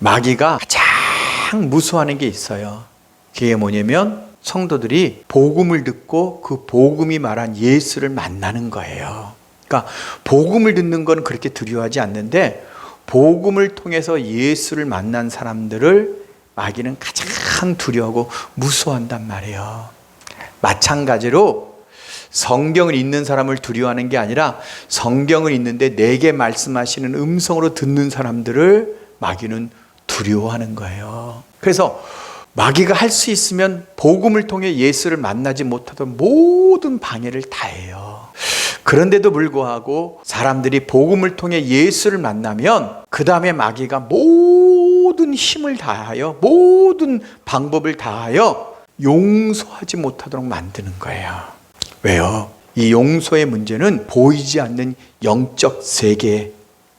마귀가 가장 무서워하는 게 있어요. 그게 뭐냐면 성도들이 복음을 듣고 그 복음이 말한 예수를 만나는 거예요. 그러니까 복음을 듣는 건 그렇게 두려워하지 않는데 복음을 통해서 예수를 만난 사람들을 마귀는 가장 두려워하고 무서워한단 말이에요. 마찬가지로 성경을 읽는 사람을 두려워하는 게 아니라 성경을 읽는데 내게 말씀하시는 음성으로 듣는 사람들을 마귀는 두려워하는 거예요. 그래서 마귀가 할 수 있으면 복음을 통해 예수를 만나지 못하던 모든 방해를 다 해요. 그런데도 불구하고 사람들이 복음을 통해 예수를 만나면 그 다음에 마귀가 모든 힘을 다하여 모든 방법을 다하여 용서하지 못하도록 만드는 거예요. 왜요? 이 용서의 문제는 보이지 않는 영적 세계의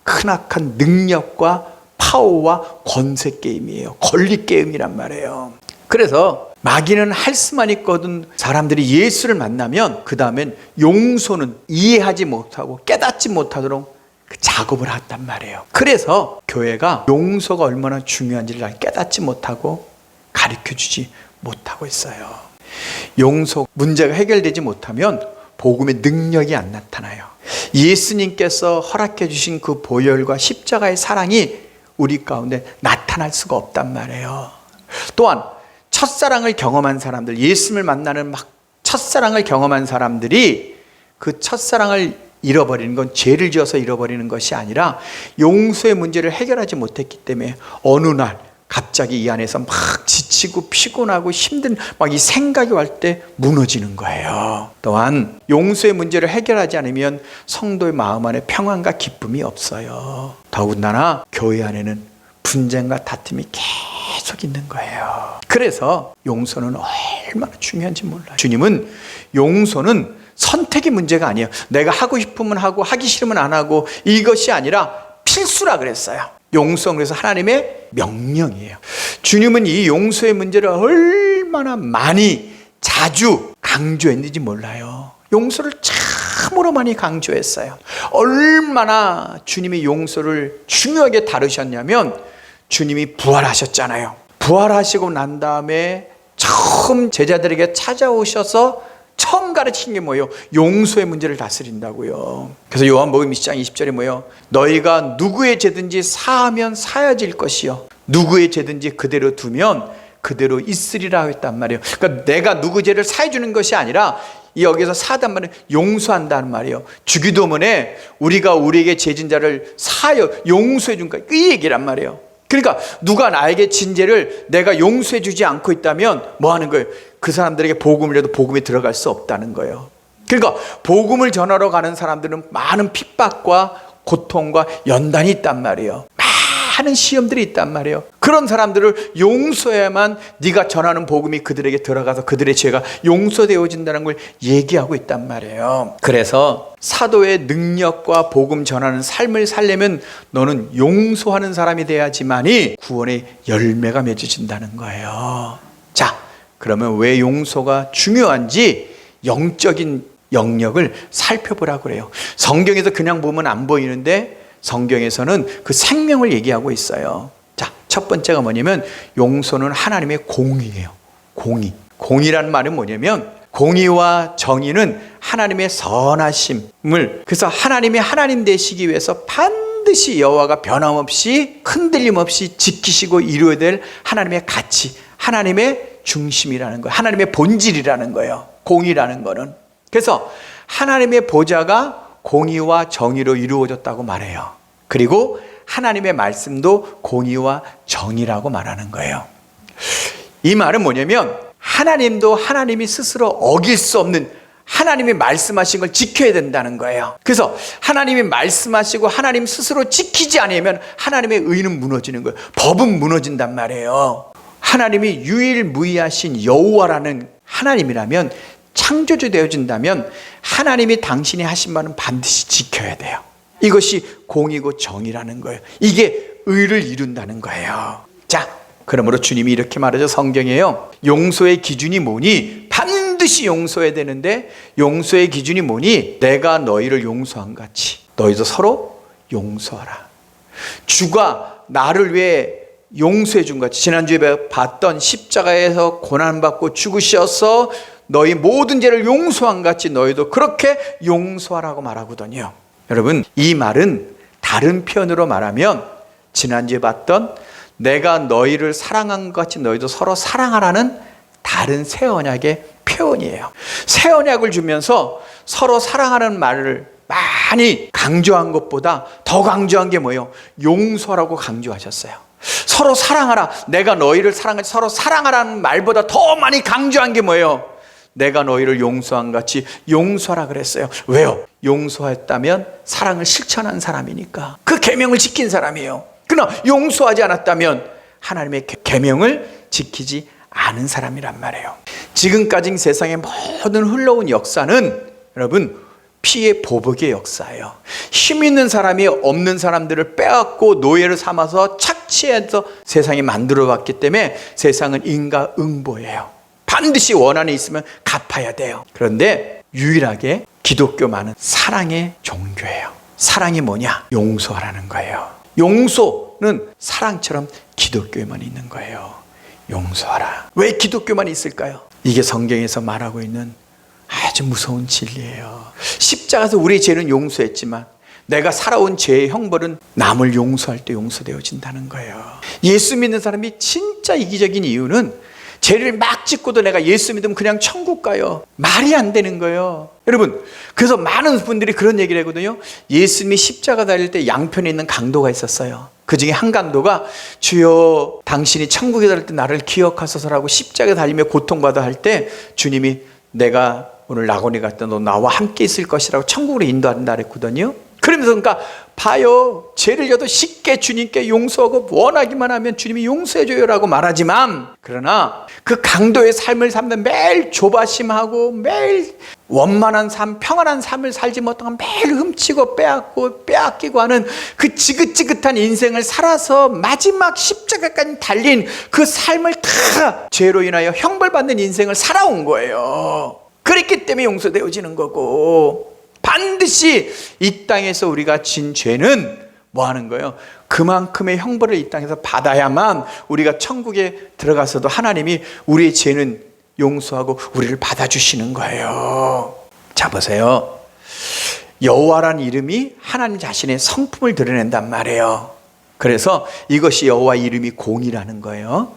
크나큰 능력과 파워와 권세 게임이에요. 권리 게임이란 말이에요. 그래서 마귀는 할 수만 있거든. 사람들이 예수를 만나면 그 다음엔 용서는 이해하지 못하고 깨닫지 못하도록 그 작업을 한단 말이에요. 그래서 교회가 용서가 얼마나 중요한지를 깨닫지 못하고 가르쳐주지 못하고 있어요. 용서 문제가 해결되지 못하면 복음의 능력이 안 나타나요. 예수님께서 허락해 주신 그 보혈과 십자가의 사랑이 우리 가운데 나타날 수가 없단 말이에요. 또한 첫사랑을 경험한 사람들, 예수님을 만나는 막 첫사랑을 경험한 사람들이 그 첫사랑을 잃어버리는 건 죄를 지어서 잃어버리는 것이 아니라 용서의 문제를 해결하지 못했기 때문에 어느 날 갑자기 이 안에서 막 지치고 피곤하고 힘든 막 이 생각이 올 때 무너지는 거예요. 또한 용서의 문제를 해결하지 않으면 성도의 마음 안에 평안과 기쁨이 없어요. 더군다나 교회 안에는 분쟁과 다툼이 계속 있는 거예요. 그래서 용서는 얼마나 중요한지 몰라요. 주님은 용서는 선택의 문제가 아니에요. 내가 하고 싶으면 하고 하기 싫으면 안 하고 이것이 아니라 필수라 그랬어요. 용서는 그래서 하나님의 명령이에요. 주님은 이 용서의 문제를 얼마나 많이 자주 강조했는지 몰라요. 용서를 참으로 많이 강조했어요. 얼마나 주님이 용서를 중요하게 다루셨냐면 주님이 부활하셨잖아요. 부활하시고 난 다음에 처음 제자들에게 찾아오셔서 처음 가르친 게 뭐예요? 용서의 문제를 다스린다고요. 그래서 요한복음 20장 20절에 뭐예요? 너희가 누구의 죄든지 사하면 사야질 것이요 누구의 죄든지 그대로 두면 그대로 있으리라 했단 말이에요. 그러니까 내가 누구 죄를 사해 주는 것이 아니라 여기서 사단 말은 용서한다는 말이에요. 주기도문에 우리가 우리에게 죄진 자를 사하여 용서해 준 거예요. 이 얘기란 말이에요. 그러니까 누가 나에게 진 죄를 내가 용서해 주지 않고 있다면 뭐 하는 거예요? 그 사람들에게 복음을 해도 복음에 들어갈 수 없다는 거예요. 그러니까 복음을 전하러 가는 사람들은 많은 핍박과 고통과 연단이 있단 말이에요. 많은 시험들이 있단 말이에요. 그런 사람들을 용서해야만 네가 전하는 복음이 그들에게 들어가서 그들의 죄가 용서되어진다는 걸 얘기하고 있단 말이에요. 그래서 사도의 능력과 복음 전하는 삶을 살려면 너는 용서하는 사람이 돼야지만이 구원의 열매가 맺어진다는 거예요. 자, 그러면 왜 용서가 중요한지 영적인 영역을 살펴보라고 그래요. 성경에서 그냥 보면 안 보이는데 성경에서는 그 생명을 얘기하고 있어요. 자, 첫 번째가 뭐냐면 용서는 하나님의 공의예요. 공의. 공의라는 말은 뭐냐면 공의와 정의는 하나님의 선하심을, 그래서 하나님이 하나님 되시기 위해서 반드시 여호와가 변함없이 흔들림 없이 지키시고 이루어야 될 하나님의 가치, 하나님의 중심이라는 거예요. 하나님의 본질이라는 거예요. 공의라는 거는. 그래서 하나님의 보좌가 공의와 정의로 이루어졌다고 말해요. 그리고 하나님의 말씀도 공의와 정의라고 말하는 거예요. 이 말은 뭐냐면 하나님도 하나님이 스스로 어길 수 없는 하나님이 말씀하신 걸 지켜야 된다는 거예요. 그래서 하나님이 말씀하시고 하나님 스스로 지키지 않으면 하나님의 의는 무너지는 거예요. 법은 무너진단 말이에요. 하나님이 유일무이하신 여호와라는 하나님이라면, 창조주 되어진다면 하나님이 당신이 하신 말은 반드시 지켜야 돼요. 이것이 공이고 정의라는 거예요. 이게 의를 이룬다는 거예요. 자, 그러므로 주님이 이렇게 말하죠. 성경에요. 용서의 기준이 뭐니? 반드시 용서해야 되는데 용서의 기준이 뭐니? 내가 너희를 용서한 같이 너희도 서로 용서하라. 주가 나를 위해 용서해 준 거지. 지난주에 봤던 십자가에서 고난받고 죽으셔서 너희 모든 죄를 용서한 같이 너희도 그렇게 용서하라고 말하거든요. 여러분, 이 말은 다른 표현으로 말하면 지난주에 봤던 내가 너희를 사랑한 것 같이 너희도 서로 사랑하라는 다른 새 언약의 표현이에요. 새 언약을 주면서 서로 사랑하는 말을 많이 강조한 것보다 더 강조한 게 뭐예요? 용서라고 강조하셨어요. 서로 사랑하라. 내가 너희를 사랑하지 서로 사랑하라는 말보다 더 많이 강조한 게 뭐예요? 내가 너희를 용서한 같이 용서하라 그랬어요. 왜요? 용서했다면 사랑을 실천한 사람이니까. 그 계명을 지킨 사람이에요. 그러나 용서하지 않았다면 하나님의 계명을 지키지 않은 사람이란 말이에요. 지금까지 세상의 모든 흘러온 역사는 여러분 피의 보복의 역사예요. 힘 있는 사람이 없는 사람들을 빼앗고 노예를 삼아서 착취해서 세상이 만들어봤기 때문에 세상은 인과응보예요. 반드시 원한이 있으면 갚아야 돼요. 그런데 유일하게 기독교만은 사랑의 종교예요. 사랑이 뭐냐? 용서하라는 거예요. 용서는 사랑처럼 기독교에만 있는 거예요. 용서하라. 왜 기독교만 있을까요? 이게 성경에서 말하고 있는 아주 무서운 진리예요. 십자가에서 우리의 죄는 용서했지만 내가 살아온 죄의 형벌은 남을 용서할 때 용서되어진다는 거예요. 예수 믿는 사람이 진짜 이기적인 이유는 죄를 막 짓고도 내가 예수 믿으면 그냥 천국 가요. 말이 안 되는 거예요. 여러분, 그래서 많은 분들이 그런 얘기를 하거든요. 예수님이 십자가 달릴 때 양편에 있는 강도가 있었어요. 그 중에 한 강도가 주여 당신이 천국에 달릴 때 나를 기억하소서라고 십자가 달리며 고통받아 할 때 주님이 내가 오늘 낙원에 갈 때 너 나와 함께 있을 것이라고 천국으로 인도한다 그랬거든요. 그러면서 그러니까 봐요. 죄를 져도 쉽게 주님께 용서하고 원하기만 하면 주님이 용서해줘요라고 말하지만 그러나 그 강도의 삶을 살면 매일 조바심하고 매일 원만한 삶, 평안한 삶을 살지 못하고 매일 훔치고 빼앗고 빼앗기고 하는 그 지긋지긋한 인생을 살아서 마지막 십자가까지 달린 그 삶을 다 죄로 인하여 형벌받는 인생을 살아온 거예요. 그랬기 때문에 용서되어지는 거고 반드시 이 땅에서 우리가 진 죄는 뭐 하는 거예요? 그만큼의 형벌을 이 땅에서 받아야만 우리가 천국에 들어가서도 하나님이 우리의 죄는 용서하고 우리를 받아주시는 거예요. 자 보세요. 여호와란 이름이 하나님 자신의 성품을 드러낸단 말이에요. 그래서 이것이 여호와 이름이 공이라는 거예요.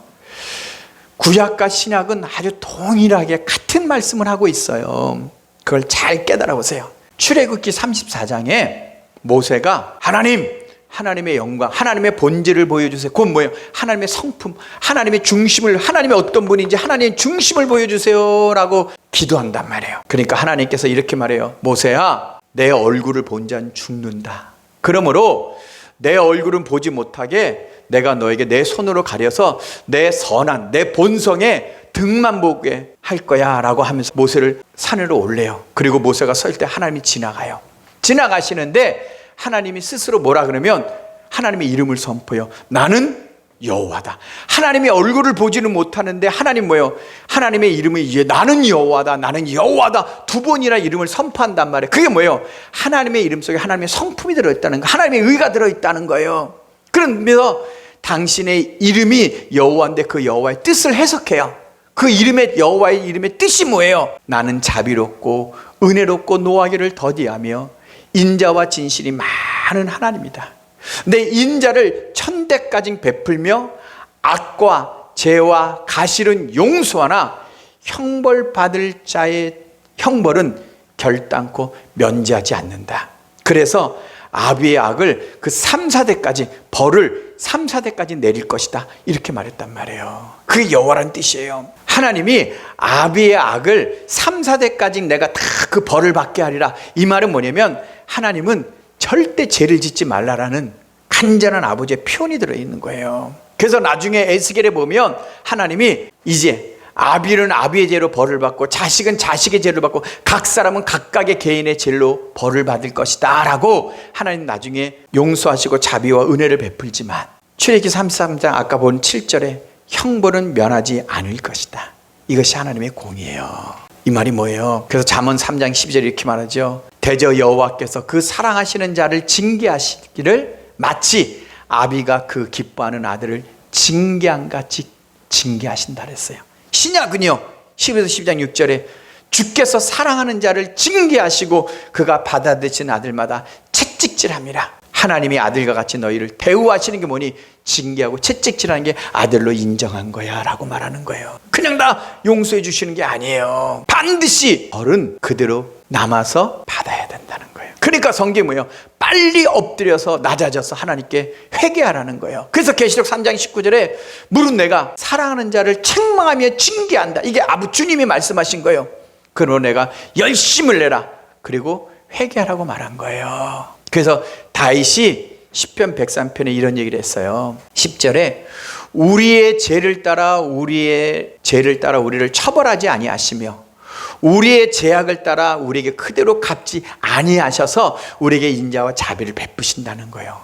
구약과 신약은 아주 동일하게 같은 말씀을 하고 있어요. 그걸 잘 깨달아 보세요. 출애굽기 34장에 모세가 하나님의 영광, 하나님의 본질을 보여주세요. 그건 뭐예요? 하나님의 성품, 하나님의 중심을, 하나님의 어떤 분인지 하나님의 중심을 보여주세요 라고 기도한단 말이에요. 그러니까 하나님께서 이렇게 말해요. 모세야, 내 얼굴을 본 자는 죽는다. 그러므로 내 얼굴은 보지 못하게 내가 너에게 내 손으로 가려서 내 선한, 내 본성의 등만 보게 할 거야 라고 하면서 모세를 산으로 올려요. 그리고 모세가 설 때 하나님이 지나가요. 지나가시는데 하나님이 스스로 뭐라 그러면 하나님의 이름을 선포해요. 나는 여호와다. 하나님의 얼굴을 보지는 못하는데 하나님 뭐예요? 하나님의 이름이 이제 나는 여호와다, 나는 여호와다 두 번이나 이름을 선포한단 말이에요. 그게 뭐예요? 하나님의 이름 속에 하나님의 성품이 들어있다는 거, 하나님의 의가 들어있다는 거예요. 그러면서 당신의 이름이 여호와인데 그 여호와의 뜻을 해석해요. 그 이름의 여호와의 이름의 뜻이 뭐예요? 나는 자비롭고 은혜롭고 노하기를 더디하며 인자와 진실이 많은 하나님이다. 내 인자를 천대까지 베풀며 악과 죄와 가실은 용서하나 형벌받을 자의 형벌은 결단코 면제하지 않는다. 그래서 아비의 악을 그 3, 4대까지 벌을 3, 4대까지 내릴 것이다. 이렇게 말했단 말이에요. 그게 여호와라는 뜻이에요. 하나님이 아비의 악을 3, 4대까지 내가 다 그 벌을 받게 하리라. 이 말은 뭐냐면 하나님은 절대 죄를 짓지 말라라는 간절한 아버지의 표현이 들어있는 거예요. 그래서 나중에 에스겔에 보면 하나님이 이제 아비는 아비의 죄로 벌을 받고 자식은 자식의 죄를 받고 각 사람은 각각의 개인의 죄로 벌을 받을 것이다 라고 하나님 나중에 용서하시고 자비와 은혜를 베풀지만 출애굽기 33장 아까 본 7절에 형벌은 면하지 않을 것이다. 이것이 하나님의 공이에요. 이 말이 뭐예요? 그래서 잠언 3장 12절에 이렇게 말하죠. 대저 여호와께서 그 사랑하시는 자를 징계하시기를 마치 아비가 그 기뻐하는 아들을 징계한 같이 징계하신다 그랬어요. 신약은요 10에서 12장 6절에 주께서 사랑하는 자를 징계하시고 그가 받아들이신 아들마다 채찍질함이라. 하나님이 아들과 같이 너희를 대우하시는 게 뭐니? 징계하고 채찍질하는 게 아들로 인정한 거야 라고 말하는 거예요. 그냥 다 용서해 주시는 게 아니에요. 반드시 벌은 그대로 남아서 받아야 된다는 거예요. 그러니까 성경이 뭐예요? 빨리 엎드려서 낮아져서 하나님께 회개하라는 거예요. 그래서 계시록 3장 19절에 무릇 내가 사랑하는 자를 책망하며 징계한다. 이게 아부 주님이 말씀하신 거예요. 그러므로 내가 열심을 내라. 그리고 회개하라고 말한 거예요. 그래서 다윗이 시편 103편에 이런 얘기를 했어요. 10절에 우리의 죄를 따라 우리를 처벌하지 아니하시며 우리의 죄악을 따라 우리에게 그대로 갚지 아니하셔서 우리에게 인자와 자비를 베푸신다는 거예요.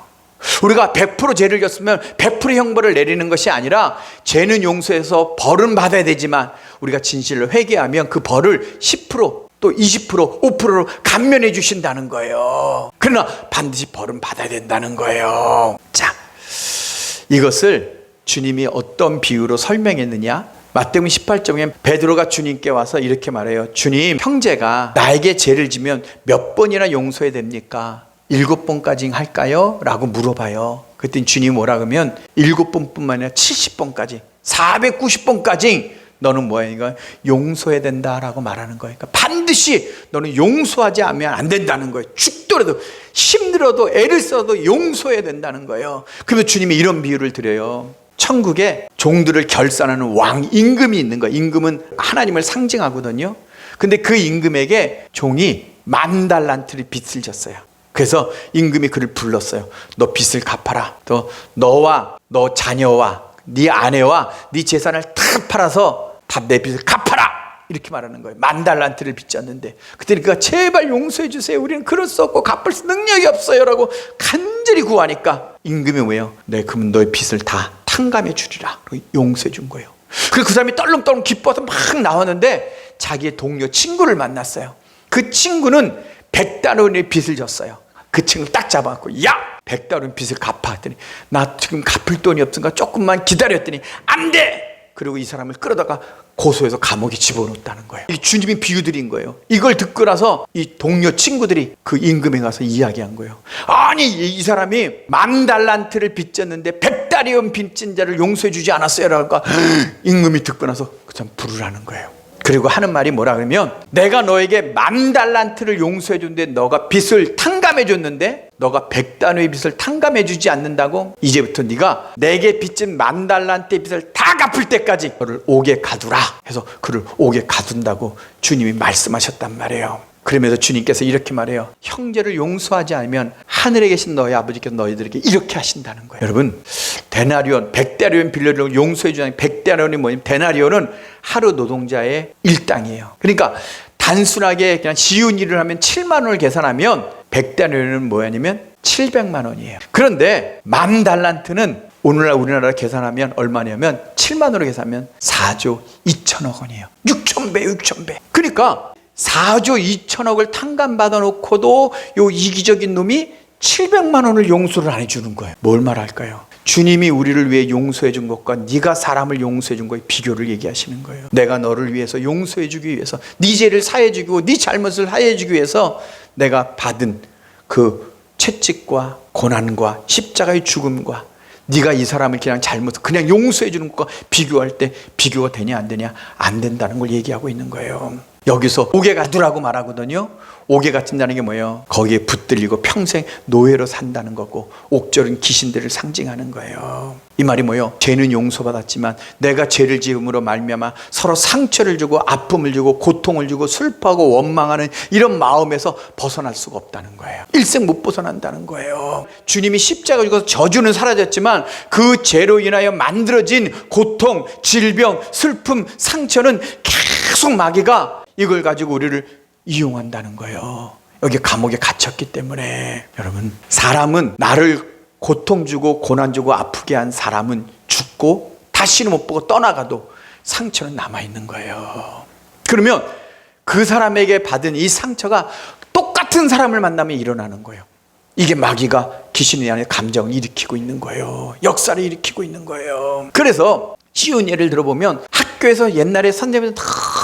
우리가 100% 죄를 졌으면 100% 형벌을 내리는 것이 아니라 죄는 용서해서 벌은 받아야 되지만 우리가 진실로 회개하면 그 벌을 10% 또 20%, 5%로 감면해 주신다는 거예요. 그러나 반드시 벌은 받아야 된다는 거예요. 자, 이것을 주님이 어떤 비유로 설명했느냐? 마태복음 18장에 베드로가 주님께 와서 이렇게 말해요. 주님, 형제가 나에게 죄를 지면 몇 번이나 용서해야 됩니까? 7번까지 할까요? 라고 물어봐요. 그랬더니 주님이 뭐라 그러면 7번뿐만 아니라 70번까지 490번까지 너는 뭐야? 이거 용서해야 된다라고 말하는 거예요. 그러니까 반드시 너는 용서하지 않으면 안 된다는 거예요. 죽더라도 힘들어도 애를 써도 용서해야 된다는 거예요. 그러면 주님이 이런 비유를 드려요. 천국에 종들을 결산하는 왕 임금이 있는 거예요. 임금은 하나님을 상징하거든요. 근데 그 임금에게 종이 10,000달란트를 빚을 졌어요. 그래서 임금이 그를 불렀어요. 너 빚을 갚아라. 또 너와 너 자녀와 네 아내와 네 재산을 다 팔아서 다 내 빚을 갚아라. 이렇게 말하는 거예요. 10,000달란트를 빚졌는데 그때는 그가 제발 용서해 주세요. 우리는 그럴 수 없고 갚을 능력이 없어요. 라고 간절히 구하니까 임금이 뭐예요? 네, 그러면 너의 빚을 다 탕감해 주리라. 용서해 준 거예요. 그래서 그 사람이 떨렁떨렁 기뻐서 막 나왔는데 자기의 동료 친구를 만났어요. 그 친구는 100달러의 빚을 졌어요. 그 친구를 딱 잡아갖고 야! 100달러 빚을 갚아 했더니 나 지금 갚을 돈이 없으니까 조금만 기다렸더니 안 돼! 그리고 이 사람을 끌어다가 고소해서 감옥에 집어넣었다는 거예요. 이 주님이 비유 드린 거예요. 이걸 듣고 나서 이 동료 친구들이 그 임금에 가서 이야기한 거예요. 아니 이 사람이 10,000달란트를 빚졌는데 100달러 빚진 자를 용서해 주지 않았어요. 그러니까 임금이 듣고 나서 그 사람 부르라는 거예요. 그리고 하는 말이 뭐라 그러면 내가 너에게 10,000달란트를 용서해 줬는데 너가 빚을 탕감해 줬는데 너가 100달러의 빚을 탕감해 주지 않는다고? 이제부터 네가 내게 빚진 10,000달란트의 빚을 다 갚을 때까지 너를 옥에 가두라 해서 그를 옥에 가둔다고 주님이 말씀하셨단 말이에요. 그러면서 주님께서 이렇게 말해요. 형제를 용서하지 않으면 하늘에 계신 너희 아버지께서 너희들에게 이렇게 하신다는 거예요. 여러분, 데나리온 100데나리온 빌려주고 용서해 주는 100데나리온이 뭐냐면 데나리온은 하루 노동자의 일당이에요. 그러니까 단순하게 그냥 쉬운 일을 하면 7만 원을 계산하면 100데나리온은 뭐냐면 700만 원이에요. 그런데 10,000달란트는 오늘날 우리나라 계산하면 얼마냐면 7만 원으로 계산하면 4조 2천억 원이에요. 6,000배. 그러니까 4조 2천억을 탕감받아 놓고도 요 이기적인 놈이 700만 원을 용서를 안 해주는 거예요. 뭘 말할까요? 주님이 우리를 위해 용서해 준 것과 네가 사람을 용서해 준 거의 비교를 얘기하시는 거예요. 내가 너를 위해서 용서해 주기 위해서 네 죄를 사해 주고 네 잘못을 사해 주기 위해서 내가 받은 그 채찍과 고난과 십자가의 죽음과 네가 이 사람을 그냥 용서해 주는 것과 비교할 때 비교가 되냐 안 되냐? 안 된다는 걸 얘기하고 있는 거예요. 여기서 옥에 가두라고 말하거든요. 옥에 갇힌다는 게 뭐예요? 거기에 붙들리고 평생 노예로 산다는 거고 옥절은 귀신들을 상징하는 거예요. 이 말이 뭐예요? 죄는 용서받았지만 내가 죄를 지음으로 말미암아 서로 상처를 주고 아픔을 주고 고통을 주고 슬퍼하고 원망하는 이런 마음에서 벗어날 수가 없다는 거예요. 일생 못 벗어난다는 거예요. 주님이 십자가 죽어서 저주는 사라졌지만 그 죄로 인하여 만들어진 고통, 질병, 슬픔, 상처는 계속 마귀가 이걸 가지고 우리를 이용한다는 거예요. 여기 감옥에 갇혔기 때문에. 여러분, 사람은 나를 고통 주고 고난 주고 아프게 한 사람은 죽고 다시는 못 보고 떠나가도 상처는 남아있는 거예요. 그러면 그 사람에게 받은 이 상처가 똑같은 사람을 만나면 일어나는 거예요. 이게 마귀가 귀신이 안에 감정을 일으키고 있는 거예요. 역사를 일으키고 있는 거예요. 그래서 쉬운 예를 들어보면 학교에서 옛날에 선생님들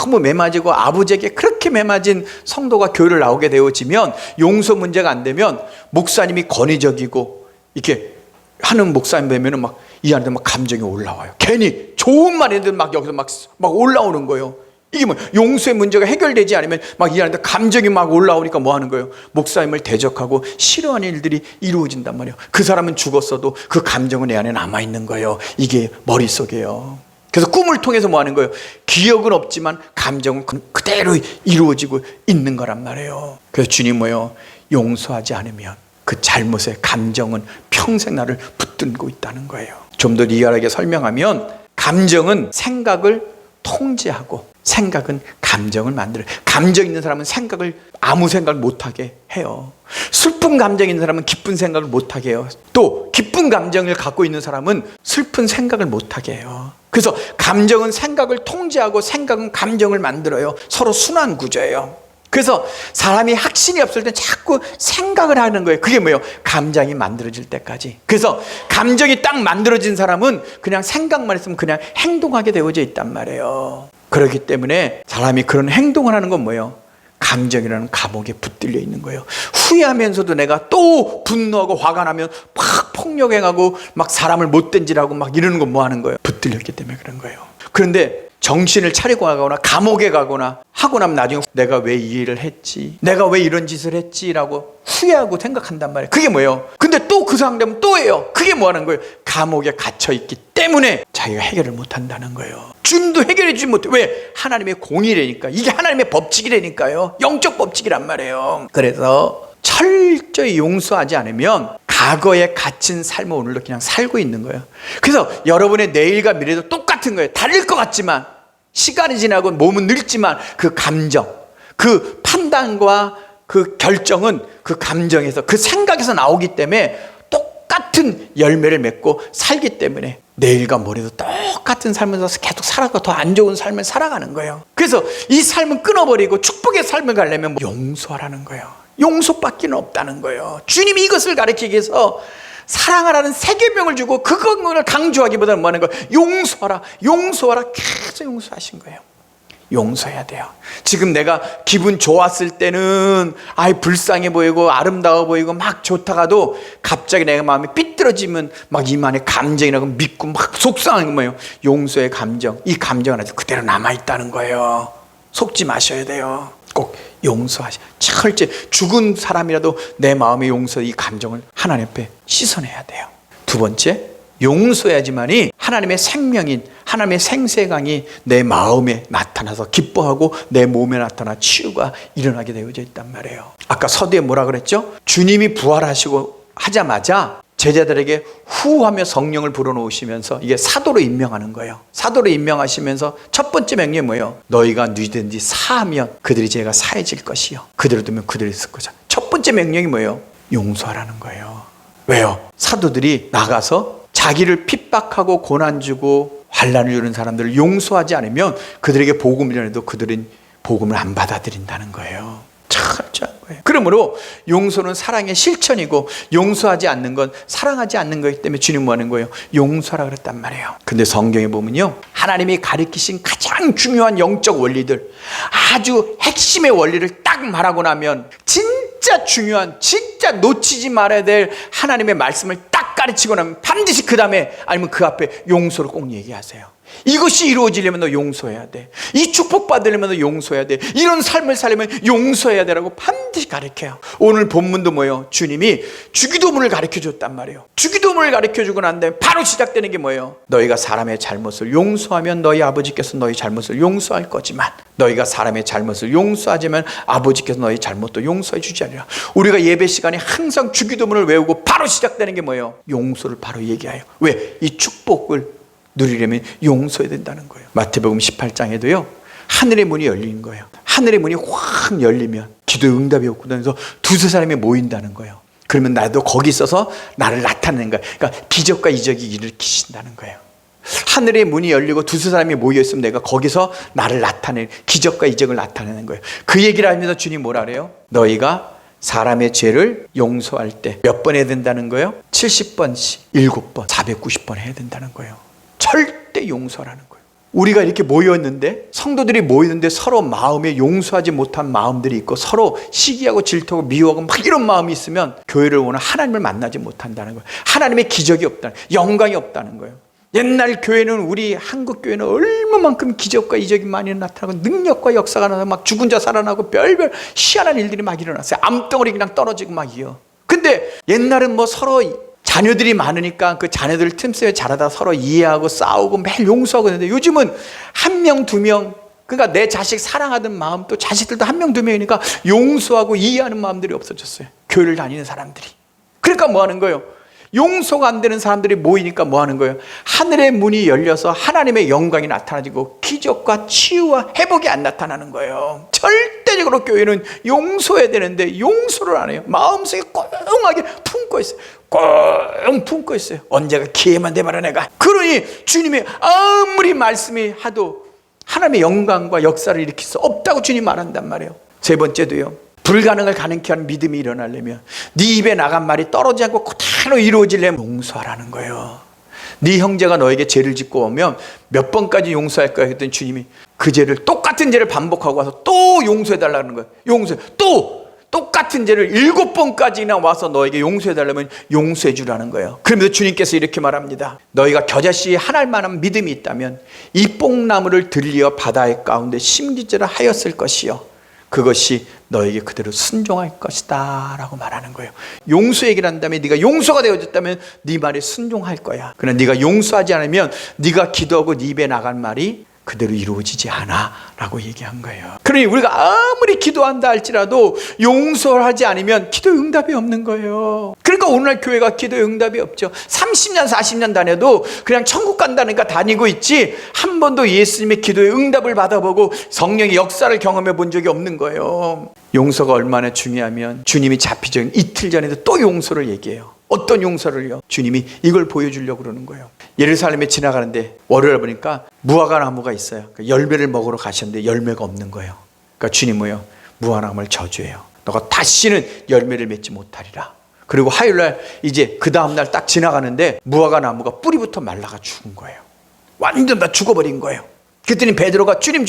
너무 매맞고 아버지에게 그렇게 매맞은 성도가 교회를 나오게 되어지면 용서 문제가 안 되면 목사님이 권위적이고 이렇게 하는 목사님 뵈면은 막 이 안에 막 감정이 올라와요. 괜히 좋은 말인데 막 여기서 막 올라오는 거예요. 이게 뭐 용서의 문제가 해결되지 않으면 막 이 안에 감정이 막 올라오니까 뭐 하는 거예요? 목사님을 대적하고 싫어하는 일들이 이루어진단 말이에요. 그 사람은 죽었어도 그 감정은 내 안에 남아있는 거예요. 이게 머릿속에요. 그래서 꿈을 통해서 뭐 하는 거예요? 기억은 없지만 감정은 그대로 이루어지고 있는 거란 말이에요. 그래서 주님 뭐예요? 용서하지 않으면 그 잘못의 감정은 평생 나를 붙들고 있다는 거예요. 좀 더 리얼하게 설명하면 감정은 생각을 통제하고 생각은 감정을 만들어요. 감정 있는 사람은 생각을 아무 생각을 못하게 해요. 슬픈 감정 있는 사람은 기쁜 생각을 못하게 해요. 또 기쁜 감정을 갖고 있는 사람은 슬픈 생각을 못하게 해요. 그래서 감정은 생각을 통제하고 생각은 감정을 만들어요. 서로 순환 구조예요. 그래서 사람이 확신이 없을 때 자꾸 생각을 하는 거예요. 그게 뭐예요? 감정이 만들어질 때까지. 그래서 감정이 딱 만들어진 사람은 그냥 생각만 했으면 그냥 행동하게 되어져 있단 말이에요. 그렇기 때문에 사람이 그런 행동을 하는 건 뭐예요? 감정이라는 감옥에 붙들려 있는 거예요. 후회하면서도 내가 또 분노하고 화가 나면 막 폭력행하고 막 사람을 못된 짓하고 막 이러는 건 뭐 하는 거예요? 붙들렸기 때문에 그런 거예요. 그런데 정신을 차리고 가거나 감옥에 가거나 하고 나면 나중에 내가 왜 이 일을 했지? 내가 왜 이런 짓을 했지? 라고 후회하고 생각한단 말이에요. 그게 뭐예요? 근데 또 그 상황 되면 또 해요. 그게 뭐 하는 거예요? 감옥에 갇혀있기 때문에 자기가 해결을 못 한다는 거예요. 주님도 해결해 주지 못해. 왜? 하나님의 공의라니까. 이게 하나님의 법칙이라니까요. 영적 법칙이란 말이에요. 그래서 철저히 용서하지 않으면 과거에 갇힌 삶을 오늘도 그냥 살고 있는 거예요. 그래서 여러분의 내일과 미래도 똑같은 거예요. 다를 것 같지만 시간이 지나고 몸은 늙지만 그 감정, 그 판단과 그 결정은 그 감정에서 그 생각에서 나오기 때문에 똑같은 열매를 맺고 살기 때문에 내일과 모레도 똑같은 삶을 살아서 계속 살아가고 더 안 좋은 삶을 살아가는 거예요. 그래서 이 삶은 끊어버리고 축복의 삶을 가려면 용서하라는 거예요. 용서밖에 없다는 거예요. 주님이 이것을 가르치기 위해서 사랑하라는 세계명을 주고 그것을 강조하기보다는 뭐 하는 거예요? 용서하라, 용서하라. 계속 용서하신 거예요. 용서해야 돼요. 지금 내가 기분 좋았을 때는 불쌍해 보이고 아름다워 보이고 막 좋다가도 갑자기 내가 마음이 삐뚤어지면 막 이만의 감정이라고 믿고 막 속상한 거예요. 용서의 감정, 이 감정은 아직 그대로 남아있다는 거예요. 속지 마셔야 돼요. 꼭 용서하시. 철저히 죽은 사람이라도 내 마음의 용서, 이 감정을 하나님 앞에 씻어내야 돼요. 두 번째, 용서해야지만이 하나님의 생명인 하나님의 생세강이 내 마음에 나타나서 기뻐하고 내 몸에 나타나 치유가 일어나게 되어져 있단 말이에요. 아까 서두에 뭐라 그랬죠? 주님이 부활하시고 하자마자 제자들에게 후하며 성령을 불어넣으시면서 이게 사도로 임명하는 거예요. 사도로 임명하시면서 첫 번째 명령이 뭐예요? 너희가 누구든지 사하면 그들이 죄가 사해질 것이요 그들을 두면 그들이 있을 거죠. 첫 번째 명령이 뭐예요? 용서하라는 거예요. 왜요? 사도들이 나가서 자기를 핍박하고 고난 주고 환난을 주는 사람들을 용서하지 않으면 그들에게 복음을 전해도 그들은 복음을 안 받아들인다는 거예요. 철저한 거예요. 그러므로 용서는 사랑의 실천이고 용서하지 않는 건 사랑하지 않는 거기 때문에 주님 뭐 하는 거예요? 용서하라 그랬단 말이에요. 근데 성경에 보면요, 하나님이 가르치신 가장 중요한 영적 원리들, 아주 핵심의 원리를 딱 말하고 나면 진짜 중요한, 진짜 놓치지 말아야 될 하나님의 말씀을 딱 가르치고 나면 반드시 그 다음에 아니면 그 앞에 용서를 꼭 얘기하세요. 이것이 이루어지려면 너 용서해야 돼. 이 축복 받으려면 너 용서해야 돼. 이런 삶을 살려면 용서해야 되라고 반드시 가르쳐요. 오늘 본문도 뭐예요? 주님이 주기도문을 가르쳐 줬단 말이에요. 주기도문을 가르쳐 주고 난 다음에 바로 시작되는 게 뭐예요? 너희가 사람의 잘못을 용서하면 너희 아버지께서 너희 잘못을 용서할 거지만 너희가 사람의 잘못을 용서하지만 아버지께서 너희 잘못도 용서해 주지 않으리라. 우리가 예배 시간에 항상 주기도문을 외우고 바로 시작되는 게 뭐예요? 용서를 바로 얘기해요. 왜? 이 축복을 누리려면 용서해야 된다는 거예요. 마태복음 18장에도요 하늘의 문이 열린 거예요. 하늘의 문이 확 열리면 기도의 응답이 없거든요. 그래서 두세 사람이 모인다는 거예요. 그러면 나도 거기 있어서 나를 나타내는 거예요. 그러니까 기적과 이적이 일으키신다는 거예요. 하늘의 문이 열리고 두세 사람이 모여있으면 내가 거기서 나를 나타내는 기적과 이적을 나타내는 거예요. 그 얘기를 하면서 주님 뭐라 그래요? 너희가 사람의 죄를 용서할 때 몇 번 해야 된다는 거예요? 70번씩 7번 490번 해야 된다는 거예요. 절대 용서라는 거예요. 우리가 이렇게 모였는데, 성도들이 모였는데 서로 마음에 용서하지 못한 마음들이 있고 서로 시기하고 질투하고 미워하고 막 이런 마음이 있으면 교회를 오는 하나님을 만나지 못한다는 거예요. 하나님의 기적이 없다는, 영광이 없다는 거예요. 옛날 교회는, 우리 한국 교회는 얼마만큼 기적과 이적이 많이 나타나고 능력과 역사가 나서 막 죽은 자 살아나고 별별 희한한 일들이 막 일어났어요. 암덩어리 그냥 떨어지고 막이요. 근데 옛날은 뭐 서로 자녀들이 많으니까 그 자녀들 틈새에 자라다 서로 이해하고 싸우고 매일 용서하고 했는데, 요즘은 한 명, 두 명, 그러니까 내 자식 사랑하던 마음, 또 자식들도 한 명, 두 명이니까 용서하고 이해하는 마음들이 없어졌어요. 교회를 다니는 사람들이. 그러니까 뭐 하는 거예요? 용서가 안 되는 사람들이 모이니까 뭐 하는 거예요? 하늘의 문이 열려서 하나님의 영광이 나타나지고 기적과 치유와 회복이 안 나타나는 거예요. 절대적으로 교회는 용서해야 되는데 용서를 안 해요. 마음속에 꽁하게 품고 있어요. 꽁 품고 있어요. 언제가 기회만 되면 내가. 그러니 주님이 아무리 말씀이 하도 하나님의 영광과 역사를 일으킬 수 없다고 주님 말한단 말이에요. 세 번째도요, 불가능을 가능케 하는 믿음이 일어나려면, 네 입에 나간 말이 떨어지지 않고 그대로 이루어지려면 용서하라는 거예요. 네 형제가 너에게 죄를 짓고 오면 몇 번까지 용서할까 했더니 주님이 그 죄를, 똑같은 죄를 반복하고 와서 또 용서해달라는 거예요. 용서해. 또 똑같은 죄를 7번까지나 와서 너에게 용서해달라면 용서해 주라는 거예요. 그러면서 주님께서 이렇게 말합니다. 너희가 겨자씨 하나일 만한 믿음이 있다면 이 뽕나무를 들리어 바다의 가운데 심기지라 하였을 것이요, 그것이 너에게 그대로 순종할 것이다 라고 말하는 거예요. 용서 얘기를 한다면, 네가 용서가 되어졌다면 네 말에 순종할 거야. 그러나 네가 용서하지 않으면 네가 기도하고 네 입에 나간 말이 그대로 이루어지지 않아 라고 얘기한 거예요. 그러니 우리가 아무리 기도한다 할지라도 용서를 하지 않으면 기도의 응답이 없는 거예요. 그러니까 오늘날 교회가 기도의 응답이 없죠. 30년 40년 다녀도 그냥 천국 간다니까 다니고 있지, 한 번도 예수님의 기도의 응답을 받아보고 성령의 역사를 경험해 본 적이 없는 거예요. 용서가 얼마나 중요하면 주님이 잡히기 전 이틀 전에도 또 용서를 얘기해요. 어떤 용서를요? 주님이 이걸 보여주려고 그러는 거예요. 예루살렘에 지나가는데 월요일 보니까 무화과 나무가 있어요. 열매를 먹으러 가셨는데 열매가 없는 거예요. 그러니까 주님 뭐예요? 무화과나무를 저주해요. 너가 다시는 열매를 맺지 못하리라. 그리고 화요일날 이제 그 다음날 딱 지나가는데 무화과 나무가 뿌리부터 말라가 죽은 거예요. 완전 다 죽어버린 거예요. 그랬더니 베드로가 주님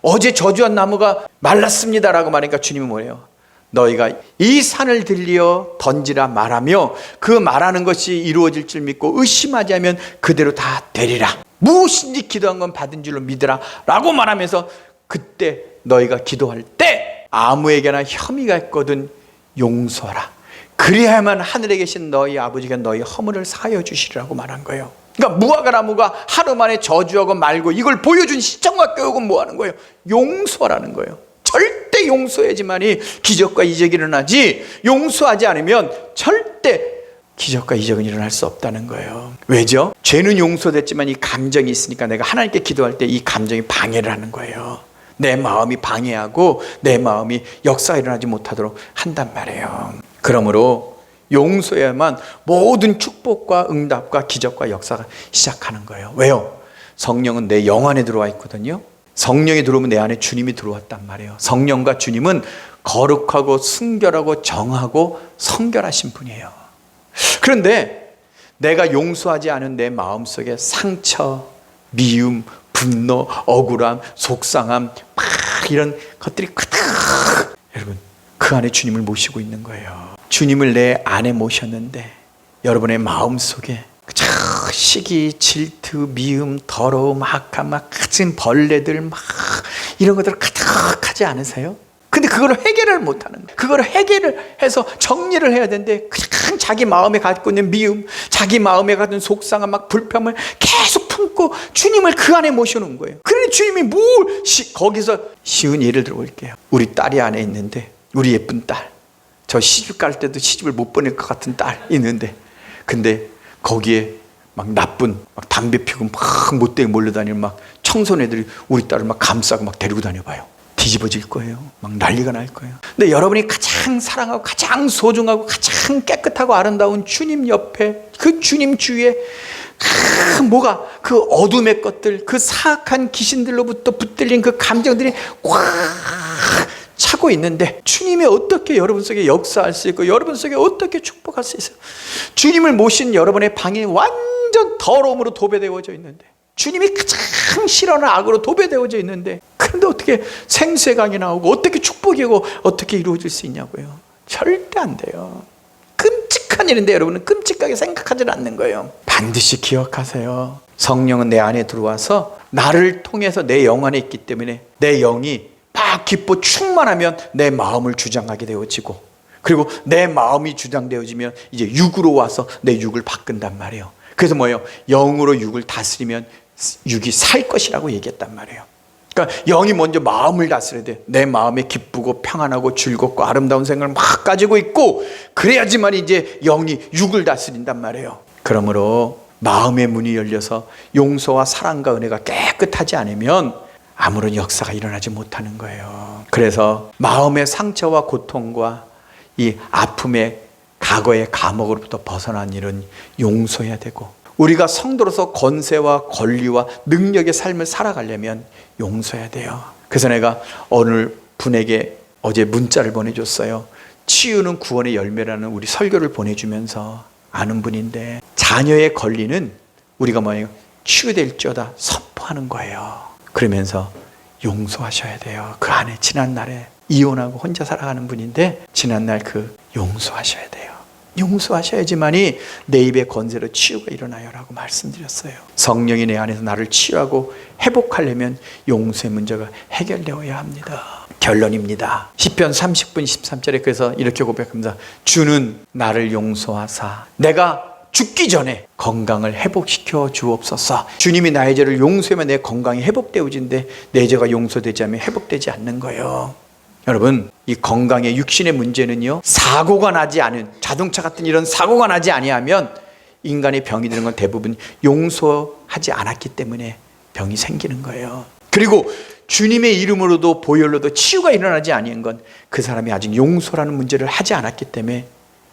어제 저주한 나무가 말랐습니다라고 말하니까 주님이 뭐예요? 너희가 이 산을 들리어 던지라 말하며 그 말하는 것이 이루어질 줄 믿고 의심하지 않으면 그대로 다 되리라. 무엇인지 기도한 건 받은 줄로 믿으라 라고 말하면서, 그때 너희가 기도할 때 아무에게나 혐의가 있거든 용서하라. 그래야만 하늘에 계신 너희 아버지가 너희 허물을 사하여 주시리라고 말한 거예요. 그러니까 무화과 나무가 하루 만에 저주하고 말고 이걸 보여준 시청과 교육은 뭐 하는 거예요? 용서라는 거예요. 절대 용서해야지만이 기적과 이적이 일어나지, 용서하지 않으면 절대 기적과 이적은 일어날 수 없다는 거예요. 왜죠? 죄는 용서됐지만 이 감정이 있으니까 내가 하나님께 기도할 때 이 감정이 방해를 하는 거예요. 내 마음이 방해하고 내 마음이 역사가 일어나지 못하도록 한단 말이에요. 그러므로 용서해야만 모든 축복과 응답과 기적과 역사가 시작하는 거예요. 왜요? 성령은 내 영 안에 들어와 있거든요. 성령이 들어오면 내 안에 주님이 들어왔단 말이에요. 성령과 주님은 거룩하고 순결하고 정하고 성결하신 분이에요. 그런데 내가 용서하지 않은 내 마음속에 상처, 미움, 분노, 억울함, 속상함 막 이런 것들이 가득, 여러분 그 안에 주님을 모시고 있는 거예요. 주님을 내 안에 모셨는데 여러분의 마음속에 시기, 질투, 미움, 더러움, 악함, 막 가진 벌레들 막 이런 것들 가득하지 않으세요? 근데 그걸 해결을 못하는 거예요. 그걸 해결을 해서 정리를 해야 되는데 그냥 자기 마음에 갖고 있는 미움, 자기 마음에 갖는 속상함, 막 불평을 계속 품고 주님을 그 안에 모셔놓은 거예요. 그러니 주님이 거기서 쉬운 예를 들어볼게요. 우리 딸이 안에 있는데, 우리 예쁜 딸, 저 시집 갈 때도 시집을 못 보낼 것 같은 딸 있는데, 근데 거기에 막 나쁜, 막 담배 피우고 막 못되게 몰려다니는 막 청소년들이 우리 딸을 막 감싸고 막 데리고 다녀봐요. 뒤집어질 거예요. 막 난리가 날 거예요. 근데 여러분이 가장 사랑하고 가장 소중하고 가장 깨끗하고 아름다운 주님 옆에, 그 주님 주위에 뭐가 그 어둠의 것들, 그 사악한 귀신들로부터 붙들린 그 감정들이 꽉 차고 있는데 주님이 어떻게 여러분 속에 역사할 수 있고 여러분 속에 어떻게 축복할 수 있어요? 주님을 모신 여러분의 방이 완전 더러움으로 도배되어져 있는데, 주님이 가장 싫어하는 악으로 도배되어져 있는데, 그런데 어떻게 생수의 강이 나오고 어떻게 축복이고 어떻게 이루어질 수 있냐고요. 절대 안 돼요. 끔찍한 일인데 여러분은 끔찍하게 생각하지 않는 거예요. 반드시 기억하세요. 성령은 내 안에 들어와서 나를 통해서 내 영 안에 있기 때문에 내 영이 막 기뻐 충만하면 내 마음을 주장하게 되어지고, 그리고 내 마음이 주장되어지면 이제 육으로 와서 내 육을 바꾼단 말이에요. 그래서 뭐예요? 영으로 육을 다스리면 육이 살 것이라고 얘기했단 말이에요. 그러니까 영이 먼저 마음을 다스려야 돼. 내 마음에 기쁘고 평안하고 즐겁고 아름다운 생각을 막 가지고 있고, 그래야지만 이제 영이 육을 다스린단 말이에요. 그러므로 마음의 문이 열려서 용서와 사랑과 은혜가 깨끗하지 않으면 아무런 역사가 일어나지 못하는 거예요. 그래서 마음의 상처와 고통과 이 아픔의 과거의 감옥으로부터 벗어난 일은 용서해야 되고, 우리가 성도로서 권세와 권리와 능력의 삶을 살아가려면 용서해야 돼요. 그래서 내가 어느 분에게 어제 문자를 보내줬어요. 치유는 구원의 열매라는 우리 설교를 보내주면서 아는 분인데, 자녀의 권리는 우리가 뭐예요? 치유될지어다 선포하는 거예요. 그러면서 용서하셔야 돼요. 그 안에 지난날에 이혼하고 혼자 살아가는 분인데, 지난날 그 용서하셔야 돼요. 용서하셔야지만이 내 입의 권세로 치유가 일어나요 라고 말씀드렸어요. 성령이 내 안에서 나를 치유하고 회복하려면 용서의 문제가 해결되어야 합니다. 결론입니다. 시편 30분 13절에 그래서 이렇게 고백합니다. 주는 나를 용서하사 내가 죽기 전에 건강을 회복시켜 주옵소서. 주님이 나의 죄를 용서하면 내 건강이 회복되어진데, 내 죄가 용서되지 않으면 회복되지 않는 거예요. 여러분, 이 건강의 육신의 문제는요, 사고가 나지 않은, 자동차 같은 이런 사고가 나지 아니하면 인간의 병이 드는 건 대부분 용서하지 않았기 때문에 병이 생기는 거예요. 그리고 주님의 이름으로도 보혈로도 치유가 일어나지 아니한 건 그 사람이 아직 용서라는 문제를 하지 않았기 때문에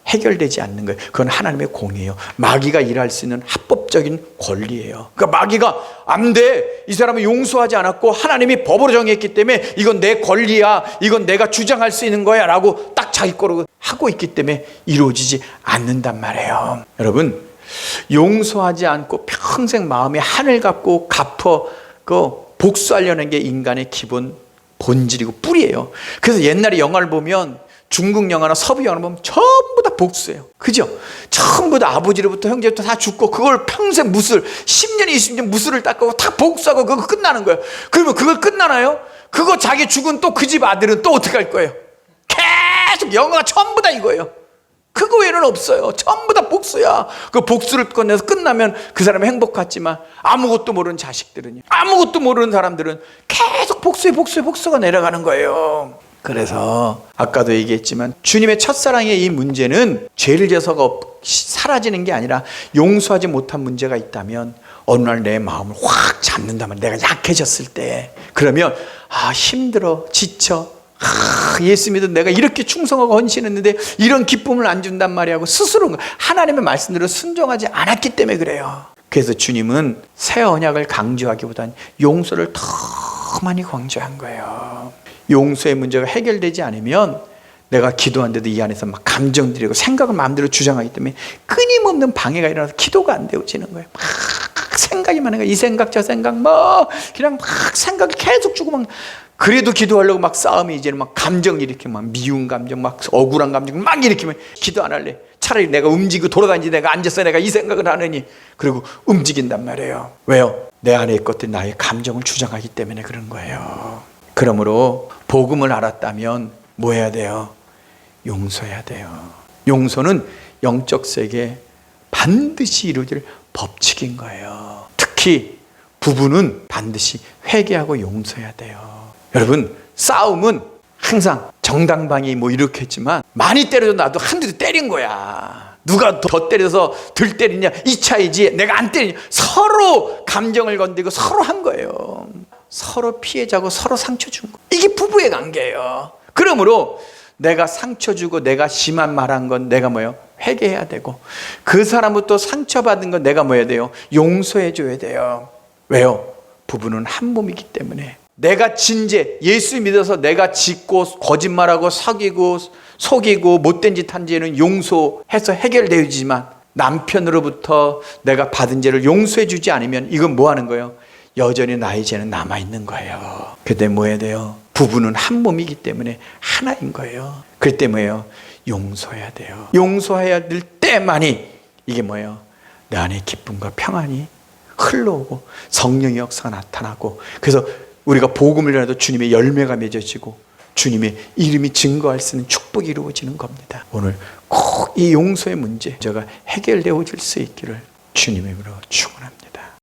해결되지 않는 거예요. 그건 하나님의 공이에요. 마귀가 일할 수 있는 합법적인 권리예요. 그러니까 마귀가 안 돼, 이 사람은 용서하지 않았고 하나님이 법으로 정했기 때문에 이건 내 권리야, 이건 내가 주장할 수 있는 거야 라고 딱 자기 거로 하고 있기 때문에 이루어지지 않는단 말이에요. 여러분, 용서하지 않고 평생 마음에 한을 갖고 갚어 복수하려는 게 인간의 기본 본질이고 뿌리예요. 그래서 옛날에 영화를 보면, 중국 영화나 서부 영화를 보면 전부 다 복수예요. 그죠? 전부 다 아버지로부터 형제부터 다 죽고, 그걸 평생 무술, 10년, 20년 무술을 닦고 다 복수하고 그거 끝나는 거예요. 그러면 그걸 끝나나요? 그거 자기 죽은 또 그 집 아들은 또 어떻게 할 거예요? 계속 영화가 전부 다 이거예요. 그거 외에는 없어요. 전부 다 복수야. 그 복수를 끝내서 끝나면 그 사람이 행복 같지만, 아무것도 모르는 자식들은, 아무것도 모르는 사람들은 계속 복수가 내려가는 거예요. 그래서 아까도 얘기했지만 주님의 첫사랑의 이 문제는 죄를 져서가 사라지는 게 아니라, 용서하지 못한 문제가 있다면 어느 날 내 마음을 확 잡는다면, 내가 약해졌을 때, 그러면 힘들어, 지쳐, 예수 믿은 내가 이렇게 충성하고 헌신했는데 이런 기쁨을 안 준단 말이야 하고 스스로 하나님의 말씀대로 순종하지 않았기 때문에 그래요. 그래서 주님은 새 언약을 강조하기보다는 용서를 더 많이 강조한 거예요. 용서의 문제가 해결되지 않으면 내가 기도하는데도 이 안에서 막 감정들이고 생각을 마음대로 주장하기 때문에 끊임없는 방해가 일어나서 기도가 안 되어지는 거예요. 막 생각이 많은 거예요. 이 생각 저 생각 그냥 막 생각을 계속 주고, 막 그래도 기도하려고 막 싸움이, 이제는 막 감정 일으키고, 막 미운 감정, 막 억울한 감정 막 일으키면 기도 안 할래. 차라리 내가 움직이고 돌아다니지, 내가 앉아서 내가 이 생각을 하느니. 그리고 움직인단 말이에요. 왜요? 내 안에 있것들이 나의 감정을 주장하기 때문에 그런 거예요. 그러므로 복음을 알았다면 뭐 해야 돼요? 용서해야 돼요. 용서는 영적 세계에 반드시 이루어질 법칙인 거예요. 특히 부부는 반드시 회개하고 용서해야 돼요. 여러분, 싸움은 항상 정당방위 이렇게 했지만, 많이 때려도 나도 한두 대 때린 거야. 누가 더 때려서 덜 때리냐 이 차이지, 내가 안 때리냐. 서로 감정을 건드리고 서로 한 거예요. 서로 피해자고 서로 상처 준 거. 이게 부부의 관계예요. 그러므로 내가 상처 주고 내가 심한 말한 건 내가 회개해야 되고, 그 사람부터 상처받은 건 내가 해야 돼요? 용서해 줘야 돼요. 왜요? 부부는 한 몸이기 때문에. 내가 진죄, 예수 믿어서 내가 짓고 거짓말하고 사귀고 속이고 못된 짓 한 죄는 용서해서 해결되지만 남편으로부터 내가 받은 죄를 용서해 주지 않으면 이건 뭐 하는 거예요? 여전히 나의 죄는 남아있는 거예요. 그때 뭐 해야 돼요? 부부는 한 몸이기 때문에 하나인 거예요. 그럴 때 뭐예요? 용서해야 돼요. 용서해야 될 때만이 이게 뭐예요? 내 안에 기쁨과 평안이 흘러오고 성령의 역사가 나타나고, 그래서 우리가 복음을 전해도 주님의 열매가 맺어지고 주님의 이름이 증거할 수 있는 축복이 이루어지는 겁니다. 오늘 꼭 이 용서의 문제가 해결되어질 수 있기를 주님의 이름으로 축원합니다.